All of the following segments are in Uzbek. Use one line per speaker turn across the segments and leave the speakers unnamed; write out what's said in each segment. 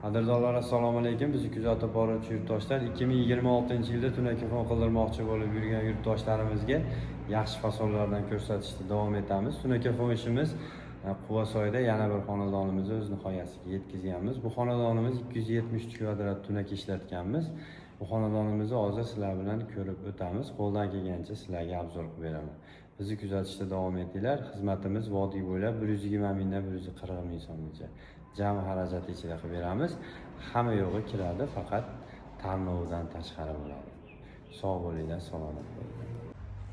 Qadrdonlar, assalomu alaykum. Bizni kuzatib boruvchi yurtdoshlar, 2026-yilda tunaki fon qildirmoqchi bo'lib yurgan yurtdoshlarimizga yaxshi fasollardan ko'rsatishda davom etamiz. Tunaki fon ishimiz Quvasoyda yana bir xonadonimizni o'z nihoyasiga yetkazganmiz. Bu xonadonimiz 273 kvadrat tunaki ishlatganmiz. Bu xonadonimizni hozir sizlar bilan ko'rib o'tamiz. Qo'ldan kelgancha sizlarga obzor qilib beraman. Bizni kuzatishda davom etinglar. Xizmatimiz vodiy bo'ylab 120 mingdan 140 ming so'mgacha jami xarajat ichida qilib beramiz. Hamma yo'g'i kiradi, faqat tanlovdan tashqari bo'ladi. Sog' bo'linglar, salomat bo'linglar.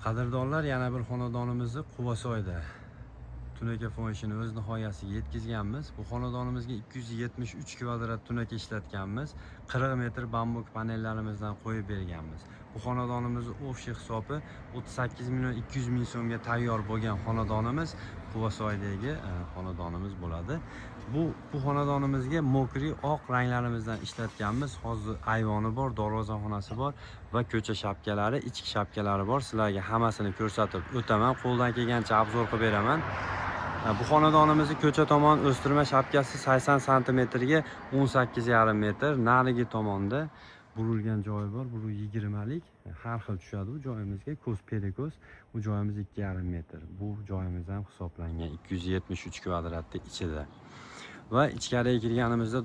Qadrdonlar, yana bir xonadonimizni Quvasoyda tunaki fon ishini o'z nihoyasiga yetkazganmiz. Bu xonadonimizga 273 kvadrat tunaki ishlatganmiz. 40 metr bambuk panellarimizdan qo'yib berganmiz. Bu xonadonimizni o'fshi hisobi 38 million 200 ming so'mga tayyor bo'lgan xonadonimiz Quvasoydagi xonadonimiz bo'ladi. Bu xonadonimizga mokri oq ranglarimizdan ishlatganmiz. Hozir ayvoni bor, darvozaxonasi bor va ko'cha shapkalari, ichki shapkalari bor. Sizlarga hammasini ko'rsatib o'taman. Qo'ldan kelgancha obzor qilib beraman. Bu xonadonimizni ko'cha tomon o'stirma shapkasi 80 sm ga 18,5 metr. Narigi tomonda burilgan joyi bor. Bu 20 lik. Har xil tushadi bu joyimizga. Ko'z periko'z. Bu joyimiz 2,5 metr. Bu joyimiz ham hisoblangan 273 kvadratning ichida. Va ichkariga kirganimizda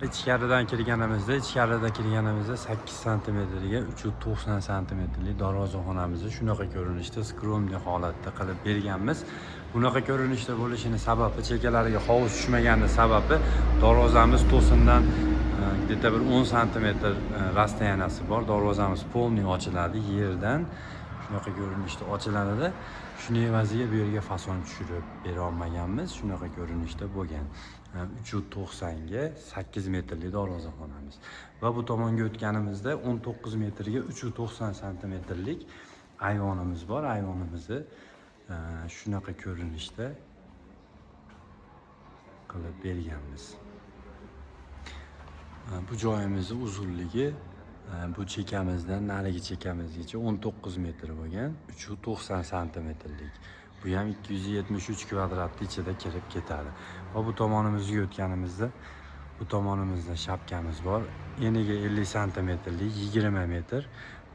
8 sm ga 390 sm lik darvozaxonamizni shunaqa ko'rinishda skromli holatda qilib berganmiz. Bunaqa ko'rinishda bo'lishini sababi, chekalariga hovuz tushmagani sababi, darvozamiz to'sindan где-то bir 10 sm rastoyaniyasi bor. Darvozamiz polniy ochiladi yerdan. Shunaqa ko'rinishda ochilardi. Shuning evaziga bu yerga fason tushirib bera olmaganmiz. Shunaqa ko'rinishda bo'lgan. 390 ga 8 metrlik darvozaxonamiz. Va bu tomonga o'tganimizda 19 metrga 390 sm ayvonimiz bor. Ayvonimizni shunaqa ko'rinishda qilib berganmiz. Bu joyimizning uzunligi bu chekamizdan narigi chekamizgacha 19 metr bo'lgan, 390 sm-lik. Bu ham 273 kvadrat ichida kirib ketadi. Va bu tomonimizga o'tganimizda bu tomonimizda shapkamiz bor. Eniga 50 sm-lik, 20 metr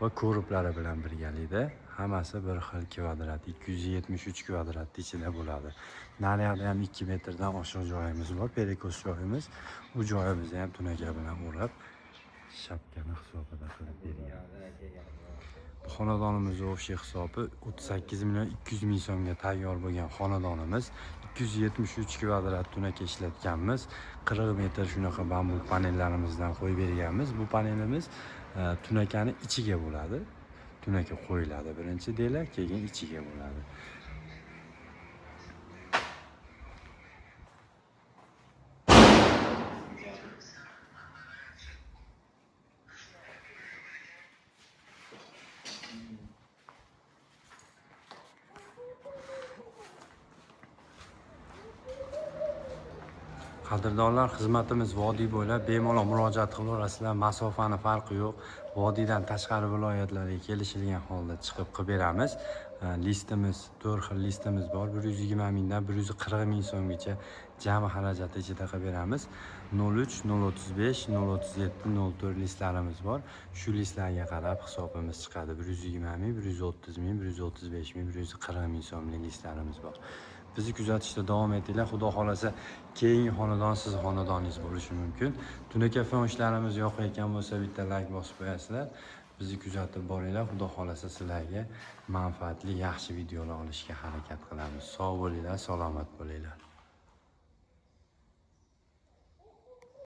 va ko'riplari bilan birgalikda hammasi bir xil kvadrat, 273 kvadrat ichida bo'ladi. Naryoqda ham 2 metrdan oshiq joyimiz bor, periko'z joyimiz. Bu joyimizni ham tunaka bilan o'rab shapkani hisobida qilib bergan. Bu xonadonimiz o'fshi hisobi 38 million 200 ming so'mga tayyor bo'lgan xonadonimiz. 273 kvadrat tunaka ishlatganmiz. 40 metr shunaqa bambuk panellarimizdan qo'yib berganmiz. Bu panelimiz tunakani ichiga bo'ladi. Tunaka qo'yiladi birinchi dela, keyin ichiga bo'ladi. Qadrdonlar, xizmatimiz vodiy bo'ylab bemalol murojaat qilib olasizlar. Masofani farqi yo'q. Vodiydan tashqari viloyatlarga kelishilgan holda chiqib qilib beramiz. Listimiz, 4 xil listimiz bor. 120 mingdan 140 ming so'mgacha jami xarajati ichida qilib beramiz. 03, 035, 037, 04 listlarimiz bor. Shu listlarga qarab hisobimiz chiqadi. 120 ming, 130 ming, 135 ming, 140 ming so'mlik listlarimiz bor. Bizni kuzatishda davom etinglar. Xudo xolasa keyingi xonadon sizning xonadoningiz bo'lishi mumkin. Tunaki fon ishlarimiz yoqayotgan bo'lsa bitta like bosib qo'yasizlar. Bizni kuzatib boringlar. Xudo xolasa sizlarga manfaatli, yaxshi videolar olishga harakat qilamiz. Sog' bo'linglar, salomat bo'linglar.